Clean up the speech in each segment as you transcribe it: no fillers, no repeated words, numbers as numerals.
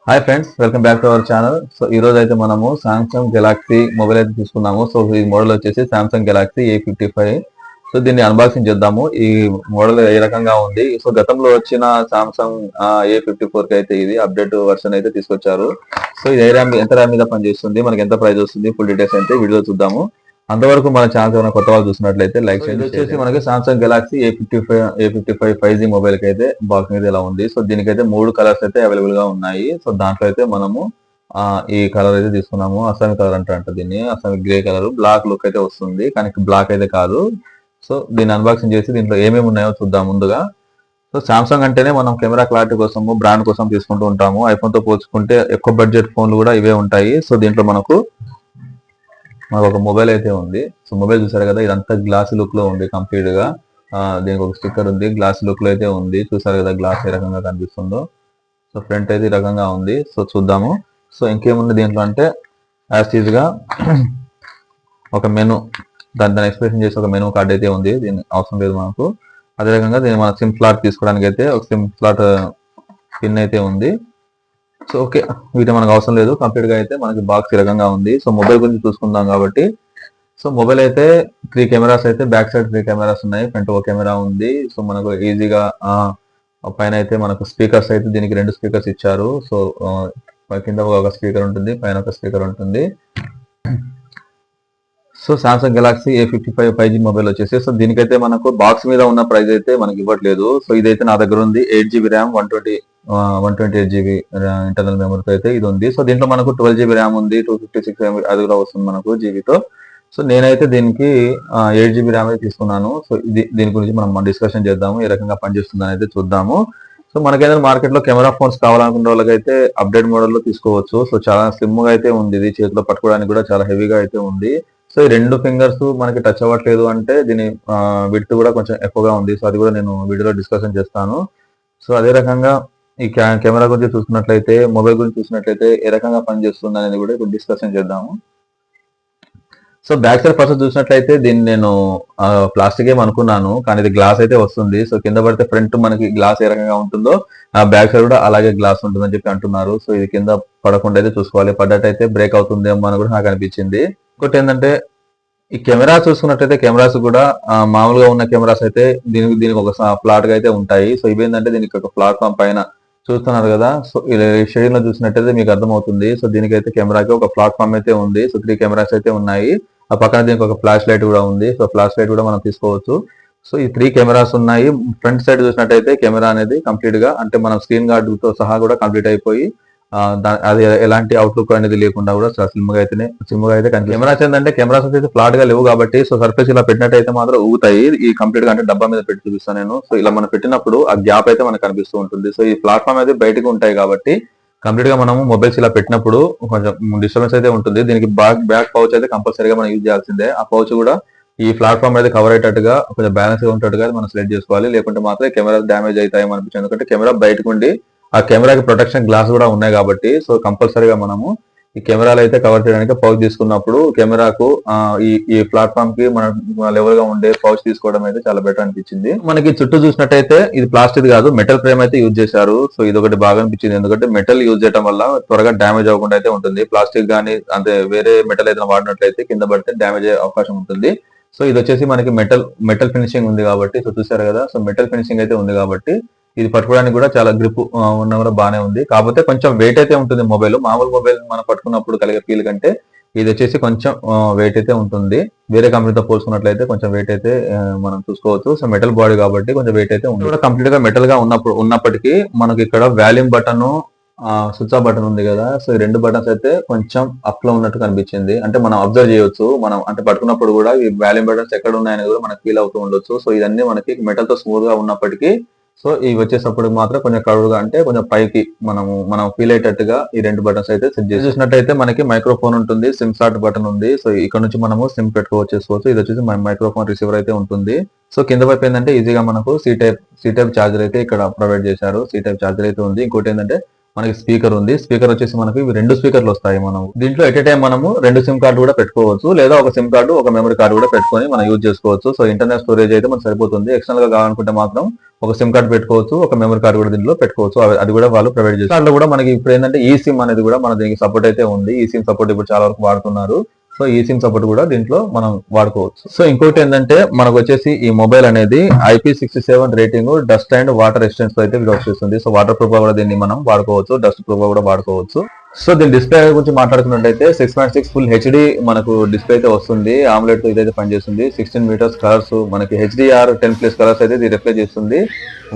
Hi friends, welcome back to our channel. So ఈ రోజు అయితే మనము సామ్సంగ్ గెలాక్సీ మొబైల్ అయితే తీసుకున్నాము. సో ఈ మోడల్ వచ్చేసి సామ్సంగ్ గెలాక్సీ A55. సో దీన్ని అన్బాక్సింగ్ చేద్దాము. ఈ మోడల్ ఏ రకంగా ఉంది. సో గతంలో వచ్చిన సామ్సంగ్ A54 కి అయితే ఇది అప్డేట్ వర్షన్ అయితే తీసుకొచ్చారు. సో ఇది ఎంత ర్యామ్ మీద పనిచేస్తుంది, మనకి ఎంత ప్రైస్ వస్తుంది, ఫుల్ డీటెయిల్స్ అయితే వీడియో చూద్దాము. అంతవరకు మన ఛానల్ ఏమైనా కొత్త వాళ్ళు చూసినట్లయితే లైక్ చేయండి. వచ్చేసి మనకి Samsung Galaxy A55 5G mobile కి అయితే బాక్స్ మీద ఇలా ఉంది. సో దీనికైతే 3 కలర్స్ అయితే అవైలబుల్ గా ఉన్నాయి. సో దాంట్లో అయితే మనము ఈ కలర్ అయితే తీసుకున్నాము. అస్సామి కలర్ అంటారంట దీన్ని. అస్సామి గ్రే కలర్ బ్లాక్ లుక్ అయితే వస్తుంది, కానీ బ్లాక్ అయితే కాదు. సో దీన్ని అన్బాక్సింగ్ చేసి దీంట్లో ఏమేమి ఉన్నాయో చూద్దాం ముందుగా. సో సామ్సంగ్ అంటేనే మనం కెమెరా క్లారిటీ కోసము బ్రాండ్ కోసం తీసుకుంటూ ఉంటాము. ఐఫోన్ తో పోల్చుకుంటే ఎక్కువ బడ్జెట్ ఫోన్లు కూడా ఇవే ఉంటాయి. సో దీంట్లో మనకు ఒక మొబైల్ అయితే ఉంది. సో మొబైల్ చూసారు కదా, ఇదంతా గ్లాస్ లుక్ లో ఉంది కంప్లీట్ గా. దీనికి ఒక స్టిక్కర్ ఉంది, గ్లాస్ లుక్ లో అయితే ఉంది. చూసారు కదా గ్లాస్ ఏ రకంగా కనిపిస్తుందో. సో ఫ్రంట్ అయితే ఈ రకంగా ఉంది. సో చూద్దాము. సో ఇంకేముంది దీంట్లో అంటే యాజ్ ఈజ్ గా ఒక మెను, దాన్ని ఎక్స్ప్రెషన్ చేసి ఒక మెనూ కార్డ్ అయితే ఉంది. దీని అవసరం లేదు మనకు. అదే రకంగా దీన్ని మన సిమ్ స్లాట్ తీసుకోవడానికి అయితే ఒక సిమ్ స్లాట్ పిన్ అయితే ఉంది. సో ఓకే, వీటి మనకు అవసరం లేదు. కంప్లీట్ గా అయితే మనకి బాక్స్ ఈ రకంగా ఉంది. సో మొబైల్ గురించి చూసుకుందాం కాబట్టి, సో మొబైల్ అయితే 3 కెమెరాస్ అయితే బ్యాక్ సైడ్ 3 కెమెరాస్ ఉన్నాయి, ఫ్రంట్ ఒక కెమెరా ఉంది. సో మనకు ఈజీగా పైన అయితే మనకు స్పీకర్స్ అయితే దీనికి 2 స్పీకర్స్ ఇచ్చారు. సో కింద ఒక స్పీకర్ ఉంటుంది, పైన ఒక స్పీకర్ ఉంటుంది. So Samsung Galaxy A55 5G mobile వచ్చేసి, సో దీనికైతే మనకు బాక్స్ మీద ఉన్న ప్రైస్ అయితే మనకి ఇవ్వట్లేదు. సో ఇదైతే నా దగ్గర ఉంది. 8GB ర్యామ్ 128GB ఇంటర్నల్ మెమరీతో అయితే ఇది ఉంది. సో దీంట్లో మనకు 12GB ర్యామ్ ఉంది, 256 MB అది కూడా వస్తుంది మనకు జీబీతో. సో నేనైతే దీనికి 8GB ర్యామ్ అయితే తీసుకున్నాను. సో దీని గురించి మనం డిస్కషన్ చేద్దాము, ఏ రకంగా పనిచేస్తుందని అయితే చూద్దాము. సో మనకైతే మార్కెట్ లో కెమెరా ఫోన్స్ కావాలనుకున్న వాళ్ళకైతే అప్డేట్ మోడల్ లో తీసుకోవచ్చు. సో చాలా స్లిమ్ గా అయితే ఉంది, ఇది చేతిలో పట్టుకోవడానికి కూడా చాలా హెవీగా అయితే ఉంది. సో ఈ 2 ఫింగర్స్ మనకి టచ్ అవ్వట్లేదు అంటే దీని విడ్త్ కూడా కొంచెం ఎక్కువగా ఉంది. సో అది కూడా నేను వీడియోలో డిస్కషన్ చేస్తాను. సో అదే రకంగా ఈ కెమెరా గురించి చూసుకున్నట్లయితే, మొబైల్ గురించి చూసినట్లయితే ఏ రకంగా పనిచేస్తుంది అనేది కూడా ఇప్పుడు డిస్కషన్ చేద్దాము. సో బ్యాక్ సైడ్ ఫస్ట్ చూసినట్లయితే దీన్ని నేను ప్లాస్టిక్ ఏం అనుకున్నాను, కానీ ఇది గ్లాస్ అయితే వస్తుంది. సో కింద పడితే ఫ్రంట్ మనకి గ్లాస్ ఏ రకంగా ఉంటుందో బ్యాక్ సైడ్ కూడా అలాగే గ్లాస్ ఉంటుందని చెప్పి అంటున్నారు. సో ఇది కింద పడకుండా అయితే చూసుకోవాలి, పడ్డట్టయితే బ్రేక్ అవుతుందేమో అని కూడా నాకు అనిపించింది. ఇంకోటి ఏంటంటే ఈ కెమెరా చూసుకున్నట్లయితే కెమెరాస్ కూడా మామూలుగా ఉన్న కెమెరాస్ అయితే దీనికి ఒక ఫ్లాట్ గా అయితే ఉంటాయి. సో ఇవేంటంటే దీనికి ఒక ప్లాట్ఫామ్ పైన చూస్తున్నారు కదా. సో షేడింగ్ లో చూసినట్టయితే మీకు అర్థమవుతుంది. సో దీనికైతే కెమెరాకి ఒక ప్లాట్ఫామ్ అయితే ఉంది. సో 3 కెమెరాస్ అయితే ఉన్నాయి. ఆ పక్కన దీనికి ఒక ఫ్లాష్ లైట్ కూడా ఉంది. సో ఫ్లాష్ లైట్ కూడా మనం తీసుకోవచ్చు. సో ఈ 3 కెమెరాస్ ఉన్నాయి. ఫ్రంట్ సైడ్ చూసినట్టయితే కెమెరా అనేది కంప్లీట్ గా, అంటే మనం స్క్రీన్ గార్డ్ తో సహా కూడా కంప్లీట్ అయిపోయి అది ఎలాంటి అవుట్లుక్ అనేది లేకుండా కూడా స్లిమ్ గా అయితే కెమెరాస్ ఏంటంటే కెమెరాస్ అయితే ఫ్లాట్ గా లేవు కాబట్టి, సో సర్ఫేస్ ఇలా పెట్టినట్టయితే మాత్రం ఊగుతాయి. ఈ కంప్లీట్ గా అంటే డబ్బా మీద పెట్టి చూపిస్తాను నేను. సో ఇలా మనం పెట్టినప్పుడు ఆ గ్యాప్ అయితే మనకు కనిపిస్తూ ఉంటుంది. సో ఈ ప్లాట్ఫామ్ అయితే బయటకు ఉంటాయి కాబట్టి కంప్లీట్ గా మనము మొబైల్స్ ఇలా పెట్టినప్పుడు కొంచెం డిస్టర్బెన్స్ అయితే ఉంటుంది. దీనికి బ్యాక్ పౌచ్ అయితే కంపల్సరీగా మనం యూజ్ చేయాల్సిందే. ఆ పౌచ్ కూడా ఈ ప్లాట్ఫామ్ అయితే కవర్ అయ్యేటట్టుగా కొంచెం బ్యాలెన్స్ గా ఉంటట్టుగా మనం సెలెక్ట్ చేసుకోవాలి. లేకుంటే మాత్రం కెమెరా డ్యామేజ్ అవుతాయి అనిపించింది. ఎందుకంటే కెమెరా బయటకు ఉండి ఆ కెమెరాకి ప్రొటెక్షన్ గ్లాస్ కూడా ఉన్నాయి కాబట్టి, సో కంపల్సరీగా మనము ఈ కెమెరాలు అయితే కవర్ చేయడానికి పౌచ్ తీసుకున్నప్పుడు కెమెరాకు ఈ ప్లాట్ఫామ్ కి మన లెవెల్ గా ఉండే పౌచ్ తీసుకోవడం అయితే చాలా బెటర్ అనిపించింది. మనకి చుట్టూ చూసినట్టయితే ఇది ప్లాస్టిక్ కాదు, మెటల్ ఫ్రేమ్ అయితే యూజ్ చేశారు. సో ఇది ఒకటి బాగా అనిపించింది, ఎందుకంటే మెటల్ యూజ్ చేయడం వల్ల త్వరగా డ్యామేజ్ అవ్వకుండా అయితే ఉంటుంది. ప్లాస్టిక్ కానీ అంటే వేరే మెటల్ ఏదైనా వాడినట్లయితే కింద పడితే డ్యామేజ్ అయ్యే అవకాశం ఉంటుంది. సో ఇది వచ్చేసి మనకి మెటల్ ఫినిషింగ్ ఉంది కాబట్టి, సో చూసారు కదా. సో మెటల్ ఫినిషింగ్ అయితే ఉంది కాబట్టి ఇది పట్టుకోవడానికి కూడా చాలా గ్రిప్ ఉన్న కూడా బాగానే ఉంది. కాకపోతే కొంచెం వెయిట్ అయితే ఉంటుంది మొబైల్. మామూలు మొబైల్ మనం పట్టుకున్నప్పుడు కలిగే ఫీల్ కంటే ఇది వచ్చేసి కొంచెం వెయిట్ అయితే ఉంటుంది. వేరే కంపెనీతో పోల్చుకున్నట్లయితే కొంచెం వెయిట్ అయితే మనం చూసుకోవచ్చు. సో మెటల్ బాడీ కాబట్టి కొంచెం వెయిట్ అయితే ఉంది. కూడా కంప్లీట్ గా మెటల్ గా ఉన్నప్పటికీ మనకి ఇక్కడ volume button, switch off button ఉంది కదా. సో ఈ 2 బటన్స్ అయితే కొంచెం అప్ లో ఉన్నట్టు కనిపించింది. అంటే మనం అబ్జర్వ్ చేయొచ్చు, మనం అంటే పట్టుకున్నప్పుడు కూడా ఈ వాల్యూమ్ బటన్స్ ఎక్కడ ఉన్నాయని కూడా మనకు ఫీల్ అవుతూ ఉండొచ్చు. సో ఇదన్నీ మనకి మెటల్ తో స్మూత్ గా ఉన్నప్పటికీ, సో ఇవి వచ్చేటప్పుడు మాత్రం కొంచెం కరువుగా, అంటే కొంచెం పైకి మనం ఫీల్ అయ్యేటట్టుగా ఈ 2 బటన్స్ అయితే సెట్ చేసి చూసినట్టయితే మనకి మైక్రోఫోన్ ఉంటుంది, సిమ్ స్లాట్ బటన్ ఉంది. సో ఇక్కడ నుంచి మనము సిమ్ పెట్టుకోవచ్చు. ఇది వచ్చేసి మైక్రోఫోన్ రిసీవర్ అయితే ఉంటుంది. సో కింద వైపు ఏంటంటే ఈజీగా మనకు సి టైప్ చార్జర్ అయితే ఇక్కడ ప్రొవైడ్ చేశారు. సి టైప్ చార్జర్ అయితే ఉంది. ఇంకోటి ఏంటంటే మనకి స్పీకర్ ఉంది. స్పీకర్ వచ్చేసి మనకి ఇవి 2 స్పీకర్లు వస్తాయి. మనం దీంట్లో ఎట్ ఏ టైం మనము 2 సిమ్ కార్డు కూడా పెట్టుకోవచ్చు, లేదా ఒక సిమ్ కార్డు ఒక మెమరీ కార్డు కూడా పెట్టుకొని మనం యూజ్ చేసుకోవచ్చు. సో ఇంటర్నల్ స్టోరేజ్ అయితే మనకు సరిపోతుంది. ఎక్స్టర్నల్ గా కావాలనుకుంటే మాత్రం ఒక సిమ్ కార్డు పెట్టుకోవచ్చు, ఒక మెమరీ కార్డు కూడా దీంట్లో పెట్టుకోవచ్చు. అది కూడా వాళ్ళు ప్రొవైడ్ చేస్తారు. దాంట్లో కూడా మనకి ఇప్పుడు ఏంటంటే ఈ సిమ్ అనేది కూడా మన దీనికి సపోర్ట్ అయితే ఉంది. ఈ సిమ్ సపోర్ట్ ఇప్పుడు చాలా వరకు వాడుతున్నారు. సో ఈ సిమ్ సపోర్ట్ కూడా దీంట్లో మనం వాడుకోవచ్చు. సో ఇంకోటి ఏంటంటే మనకు వచ్చేసి ఈ మొబైల్ అనేది IP67 rating, dust and water resistance తో అయితే వర్క్ చేస్తుంది. సో వాటర్ ప్రూఫ్ కూడా దీన్ని మనం వాడుకోవచ్చు, డస్ట్ ప్రూఫ్ కూడా వాడుకోవచ్చు. సో దీని డిస్ప్లే గురించి మాట్లాడుకున్నట్టయితే 6.6 ఫుల్ హెచ్డి మనకు డిస్ప్లే అయితే వస్తుంది. ఆమ్లెట్ తో ఇదైతే పనిచేస్తుంది. 16 మీటర్స్ కలర్స్ మనకి HDR 10+ కలర్స్ అయితే ఇది రిప్లై చేస్తుంది.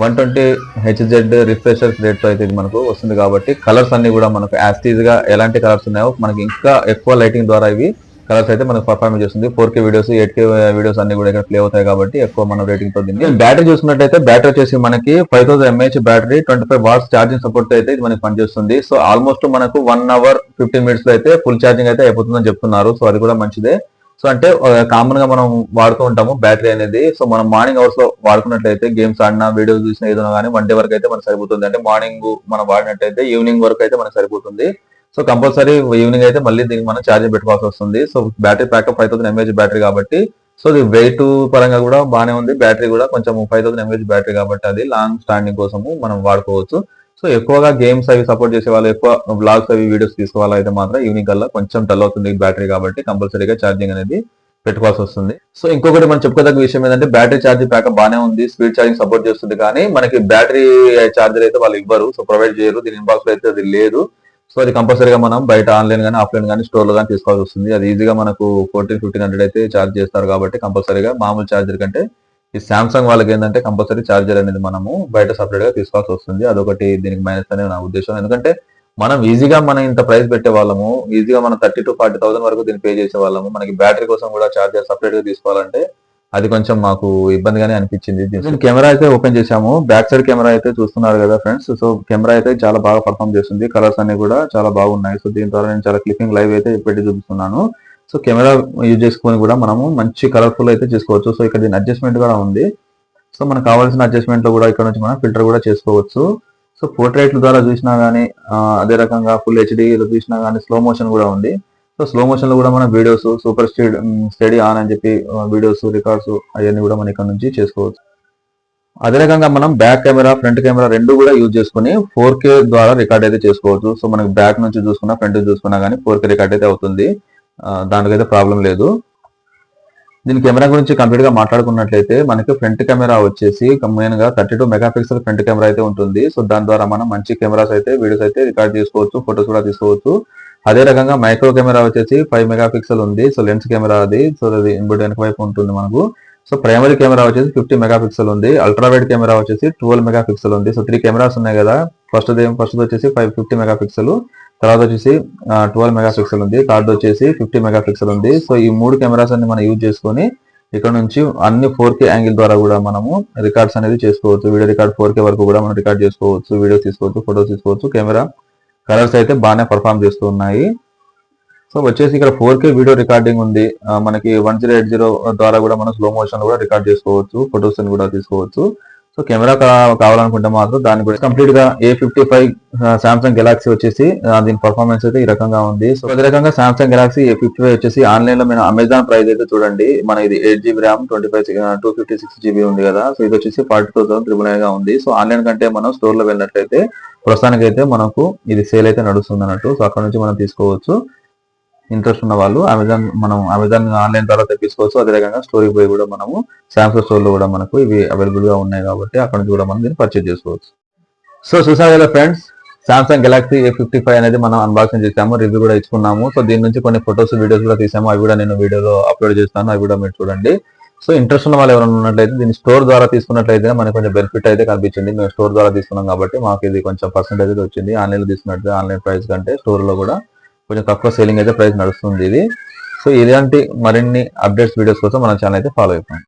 120 Hz రిఫ్రెషర్ రేట్ తో అయితే ఇది మనకు వస్తుంది. కాబట్టి కలర్స్ అన్ని కూడా మనకు యాస్టీజ్ గా ఎలాంటి కలర్స్ ఉన్నాయో మనకి ఇంకా ఎక్కువ లైటింగ్ ద్వారా ఇవి కలర్స్ అయితే మనకు పర్ఫార్మెన్స్ చేస్తుంది. 4K వీడియోస్, 8K వీడియోస్ అన్ని కూడా ఇక్కడ ప్లే అవుతాయి కాబట్టి ఎక్కువ మనం రేటింగ్ తో దీన్ని. బ్యాటరీ చూసుకున్నట్టయితే బ్యాటరీ వచ్చేసి మనకి 5000 mAh battery, 25 watts charging support అయితే ఇది మనకి పనిచేస్తుంది. సో ఆల్మోస్ట్ మనకు 1 అవర్ 15 మినిట్స్ లో అయితే ఫుల్ ఛార్జింగ్ అయితే అయిపోతుందని చెప్తున్నారు. సో అది కూడా మంచిదే. సో అంటే కామన్ గా మనం వాడుతూ ఉంటాము బ్యాటరీ అనేది. సో మనం మార్నింగ్ అవర్స్ లో వాడుకున్నట్లయితే గేమ్స్ ఆడినా, వీడియోస్ చూసినా ఏదైనా కానీ 1 డే వరకు అయితే మనకు సరిపోతుంది. అంటే మార్నింగ్ మనం వాడినట్టయితే ఈవినింగ్ వరకు అయితే మనకు సరిపోతుంది. సో కంపల్సరీ ఈవినింగ్ అయితే మళ్ళీ దీనికి మనం ఛార్జింగ్ పెట్టుకోవాల్సి వస్తుంది. So battery backup 5000 mAh battery కాబట్టి సో ఇది వెయిట్ పరంగా కూడా బాగానే ఉంది. బ్యాటరీ కూడా కొంచెం 5000 mAh బ్యాటరీ కాబట్టి అది లాంగ్ స్టాండింగ్ కోసము మనం వాడుకోవచ్చు. సో ఎక్కువగా గేమ్స్ అవి సపోర్ట్ చేసే వాళ్ళు, ఎక్కువ బ్లాగ్స్ అవి వీడియోస్ తీసుకోవాలి అయితే మాత్రం ఈవినింగ్ కల్లా కొంచెం డల్ అవుతుంది బ్యాటరీ కాబట్టి కంపల్సరీగా ఛార్జింగ్ అనేది పెట్టుకోవాల్సి వస్తుంది. సో ఇంకొకటి మనం చెప్పుకోదగ్గ విషయం ఏంటంటే బ్యాటరీ ఛార్జింగ్ బ్యాకప్ బాగానే ఉంది, స్పీడ్ ఛార్జింగ్ సపోర్ట్ చేస్తుంది. కానీ మనకి బ్యాటరీ ఛార్జర్ అయితే వాళ్ళు ఇవ్వరు, సో ప్రొవైడ్ చేయరు. దీని ఇన్బాక్స్ లో అయితే అది లేదు. సో అది కంపల్సరీగా మనం బయట ఆన్లైన్ కానీ, ఆఫ్లైన్ కానీ, స్టోర్ లో కానీ తీసుకోవాల్సి వస్తుంది. అది ఈజీగా మనకు 1400-1500 అయితే ఛార్జ్ చేస్తారు కాబట్టి కంపల్సరీగా మామూలు ఛార్జర్ కంటే ఈ సామ్సంగ్ వాళ్ళకి ఏంటంటే కంపల్సరీ ఛార్జర్ అనేది మనము బయట సపరేట్ గా తీసుకోవాల్సి వస్తుంది. అదొకటి దీనికి మైనస్ అనే నా ఉద్దేశం. ఎందుకంటే మనం ఈజీగా మనం ఇంత ప్రైస్ పెట్టే వాళ్ళము, ఈజీగా మనం 30,000-40,000 వరకు దీన్ని పే చేసే వాళ్ళము, మనకి బ్యాటరీ కోసం కూడా ఛార్జర్ సపరేట్ గా తీసుకోవాలంటే అది కొంచెం మాకు ఇబ్బందిగానే అనిపించింది. దీని కెమెరా అయితే ఓపెన్ చేసాము. బ్యాక్ సైడ్ కెమెరా అయితే చూస్తున్నారు కదా ఫ్రెండ్స్. సో కెమెరా అయితే చాలా బాగా పర్ఫామ్ చేస్తుంది. కలర్స్ అన్ని కూడా చాలా బాగున్నాయి. సో దీని ద్వారా నేను చాలా క్లిప్పింగ్ లైవ్ అయితే పెట్టి చూపిస్తున్నాను. సో కెమెరా యూజ్ చేసుకొని కూడా మనము మంచి కలర్ఫుల్ అయితే చేసుకోవచ్చు. సో ఇక్కడ దీని అడ్జస్ట్మెంట్ కూడా ఉంది. సో మనకు కావాల్సిన అడ్జస్ట్మెంట్ లో కూడా ఇక్కడ నుంచి మనం ఫిల్టర్ కూడా చేసుకోవచ్చు. సో పోర్ట్రేట్ల ద్వారా చూసినా గానీ, అదే రకంగా ఫుల్ హెచ్డి చూసినా గానీ స్లో మోషన్ కూడా ఉంది. సో స్లో మోషన్ లో కూడా మనం వీడియోస్ సూపర్ స్టడీ ఆన్ అని చెప్పి వీడియోస్ రికార్డ్స్ అవన్నీ కూడా మనం ఇక్కడ నుంచి చేసుకోవచ్చు. అదే రకంగా మనం బ్యాక్ కెమెరా, ఫ్రంట్ కెమెరా రెండు కూడా యూజ్ చేసుకుని 4K ద్వారా రికార్డ్ అయితే చేసుకోవచ్చు. సో మనకి బ్యాక్ నుంచి చూసుకున్నా, ఫ్రంట్ చూసుకున్నా కానీ 4K రికార్డ్ అయితే అవుతుంది. దానికైతే ప్రాబ్లం లేదు. దీని కెమెరా గురించి కంప్లీట్ గా మాట్లాడుకున్నట్లయితే మనకి ఫ్రంట్ కెమెరా వచ్చేసి మెయిన్ గా 32 మెగాపిక్సెల్ ఫ్రంట్ కెమెరా అయితే ఉంటుంది. సో దాని ద్వారా మనం మంచి కెమెరాస్ అయితే వీడియోస్ అయితే రికార్డ్ చేసుకోవచ్చు, ఫొటోస్ కూడా తీసుకోవచ్చు. అదే రకంగా మైక్రో కెమెరా వచ్చేసి 5 మెగాపిక్సెల్ ఉంది. సో లెన్స్ కెమెరా అది. సో అది వెనక వైపు ఉంటుంది మనకు. సో ప్రైమరీ కెమెరా వచ్చేసి 50 మెగాపిక్సెల్ ఉంది. అల్ట్రా వైడ్ కెమెరా వచ్చేసి 12 మెగాపిక్సెల్ ఉంది. సో 3 కెమెరాస్ ఉన్నాయి కదా. ఫస్ట్ వచ్చేసి 50 మెగాపిక్సెల్, తర్వాత వచ్చేసి 12 మెగాపిక్సెల్ ఉంది, థర్డ్ వచ్చేసి 50 మెగాపిక్సెల్ ఉంది. సో ఈ 3 కెమెరాస్ అన్ని మనం యూజ్ చేసుకొని ఇక్కడ నుంచి అన్ని 4K యాంగిల్ ద్వారా కూడా మనము రికార్డ్స్ అనేది చేసుకోవచ్చు. వీడియో రికార్డ్ 4K వరకు కూడా మనం రికార్డ్ చేసుకోవచ్చు, వీడియోస్ తీసుకోవచ్చు, ఫోటోస్ తీసుకోవచ్చు. కెమెరా కలర్స్ అయితే బాగానే పర్ఫామ్ చేస్తూ ఉన్నాయి. సో వచ్చేసి ఇక్కడ 4K వీడియో రికార్డింగ్ ఉంది. మనకి 1080 ద్వారా కూడా మనం స్లో మోషన్ కూడా రికార్డ్ చేసుకోవచ్చు, ఫొటోస్ అని కూడా తీసుకోవచ్చు. సో కెమెరా కావాలనుకుంటే మాత్రం దాని కూడా కంప్లీట్ గా A55 సామ్సంగ్ గెలాక్సీ వచ్చేసి దీని పర్ఫార్మెన్స్ అయితే ఈ రకంగా ఉంది. సో అదే రకంగా సామ్సంగ్ గెలాక్సీ A55 వచ్చేసి ఆన్లైన్ లో మీరు అమెజాన్ ప్రైస్ అయితే చూడండి. మన ఇది 8GB ర్యామ్, 256GB ఉంది కదా. సో ఇది వచ్చేసి 42,999 గా ఉంది. సో ఆన్లైన్ కంటే మనం స్టోర్ లో వెళ్ళినట్లయితే ప్రస్తుతానికి అయితే మనకు ఇది సేల్ అయితే నడుస్తుంది అన్నట్టు. సో అక్కడ నుంచి మనం తీసుకోవచ్చు. ఇంట్రెస్ట్ ఉన్న వాళ్ళు అమెజాన్ ఆన్లైన్ ద్వారా తెప్పించుకోవచ్చు. అదే రకంగా స్టోరీకి పోయి కూడా మనము సామ్సంగ్ స్టోర్ లో కూడా మనకు ఇవి అవైలబుల్ గా ఉన్నాయి కాబట్టి అక్కడ నుంచి కూడా మనం దీన్ని పర్చేజ్ చేసుకోవచ్చు. సో చూసారు కదా ఫ్రెండ్స్, సామ్సంగ్ గెలాక్సీ A55 అనేది మనం అన్బాక్సింగ్ చేసాము, రివ్యూ కూడా ఇచ్చుకున్నాము. సో దీని నుంచి కొన్ని ఫొటోస్, వీడియోస్ కూడా తీసాము. అవి కూడా నేను వీడియోలో అప్లోడ్ చేస్తాను, అవి కూడా మీరు చూడండి. సో ఇంట్రెస్ట్ ఉన్న వాళ్ళు ఎవరైనా ఉన్నట్లయితే దీన్ని స్టోర్ ద్వారా తీసుకున్నట్లయితే మనకు కొంచెం బెనిఫిట్ అయితే కనిపించింది. మేము స్టోర్ ద్వారా తీసుకున్నాం కాబట్టి మాకు ఇది కొంచెం పర్సెంటేజ్ అయితే వచ్చింది. ఆన్లైన్ లో తీసుకున్నట్లయితే ఆన్లైన్ ప్రైస్ కంటే స్టోర్ లో కూడా కొంచెం తక్కువ సేలింగ్ అయితే ప్రైస్ నడుస్తుంది ఇది. సో ఇలాంటి మరిన్ని అప్డేట్స్ వీడియోస్ కోసం మన ఛానల్ అయితే ఫాలో అయిపోయింది.